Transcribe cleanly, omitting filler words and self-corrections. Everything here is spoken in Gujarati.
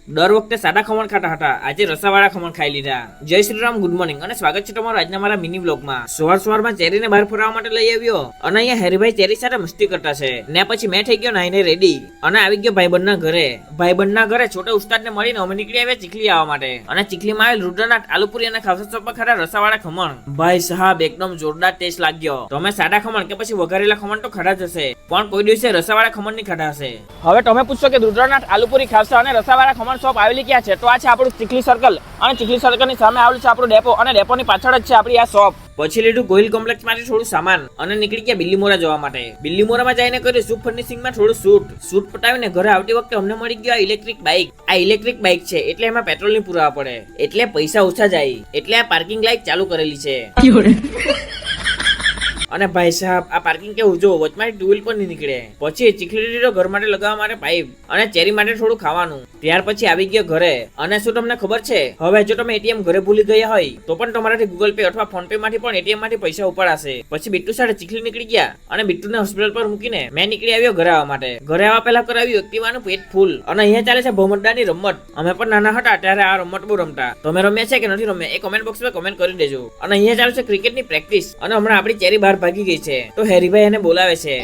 દર વખતે સાદા ખમણ ખાતા હતા, આજે રસાવાળા ખમણ ખાઈ લીધા. જય શ્રી રામ, ગુડ મોર્નિંગ અને સ્વાગત છે તમારું આજના મારા મિની વ્લોગમાં. સવારમાં ચેરીને બહાર ફરવા માટે લઈ આવ્યો અને અહીંયા હેરીભાઈ ચેરી સાથે મસ્તી કરતા છે ને પછી મેં થઈ ગયો નાઈને રેડી અને આવી ગયો ભાઈબંધના ઘરે. ભાઈબંધના ઘરે છોટા ઉસ્તાદને મળીને અમે નીકળી આવ્યા ચીખલી આવવા માટે અને ચીખલીમાં આવેલ રુદ્રનાથ આલુપુરી અને ખાવસા ચોક પર ખાધા રસાવાળા ખમણ. ભાઈ સાહેબ એકદમ જોરદાર ટેસ્ટ લાગ્યો. તમે સાદા ખમણ કે પછી વઘારેલા ખમણ તો ખાધા જ હશે, પણ કોઈ દિવસે રસાવાળા ખમણ ની ખાધા હશે. હવે તમે પૂછશો કે રુદ્રનાથ આલુપુરી ખાવસા અને રસાવાળા ખમણ શોપ આવેલી ક્યાં છે? તો આ છે આપણું ચીખલી સર્કલ અને ચીખલી સર્કલ ની સામે આવેલું છે આપણું ડેપો અને ડેપોની પાછળ જ છે આપણી આ શોપ. પછી લીધું ગોહિલ કોમ્પ્લેક્સ માંથી થોડું સામાન અને નીકળી ગયા બિલ્લીમોરા જવા માટે. બિલ્લીમોરામાં જઈને કર્યું શુભ ફર્નિશિંગમાં થોડું શૂટ પટાવીને ઘરે આવતી વખતે અમને મળી ગયો આ ઇલેક્ટ્રિક બાઇક. આ ઇલેક્ટ્રિક બાઇક છે એટલે એમાં પેટ્રોલ ની પુરાવા પડે, એટલે પૈસા ઓછા જાય, એટલે આ પાર્કિંગ લાઇટ ચાલુ કરેલી છે. અને ભાઈ સાહેબ આ પાર્કિંગ કેવું જો વચમાં ટુ વ્હીલ પર નહીં નીકળે. પછી ચીખલી લીધો ઘર માટે લગાવવા માટે પાઇપ અને ચેરી માટે થોડું ખાવાનું. ત્યાર પછી આવી ગયો ઘરે. અને શું તમને ખબર છે, હવે જો તમે એટીએમ ઘરે ભૂલી ગયા હોય તો પણ તમારાથી ગૂગલ પે અથવા ફોન પે માંથી પણ એટીએમ માંથી પૈસા ઉપાડાશે. પછી બિટ્ટુ સાથે ચીખલી નીકળી ગયા અને બિટ્ટુને હોસ્પિટલ પર મૂકીને મેં નીકળી આવ્યો ઘરે આવવા માટે. ઘરે આવવા પહેલા કરાવ્યું એક્ટિવાનું પેટ ફૂલ. અને અહીંયા ચાલે છે ભમરડાની રમત. અમે પણ નાના હતા ત્યારે આ રમત બહુ રમતા. તમે રમ્યા છે કે નથી રમ્યા એ કમેન્ટ બોક્સમાં કમેન્ટ કરી દેજો. અને અહીંયા ચાલે છે ક્રિકેટની પ્રેક્ટિસ અને હમણાં આપણી ચેરી બહાર ભાગી ગઈ છે તો હેરીભાઈ એને બોલાવે છે.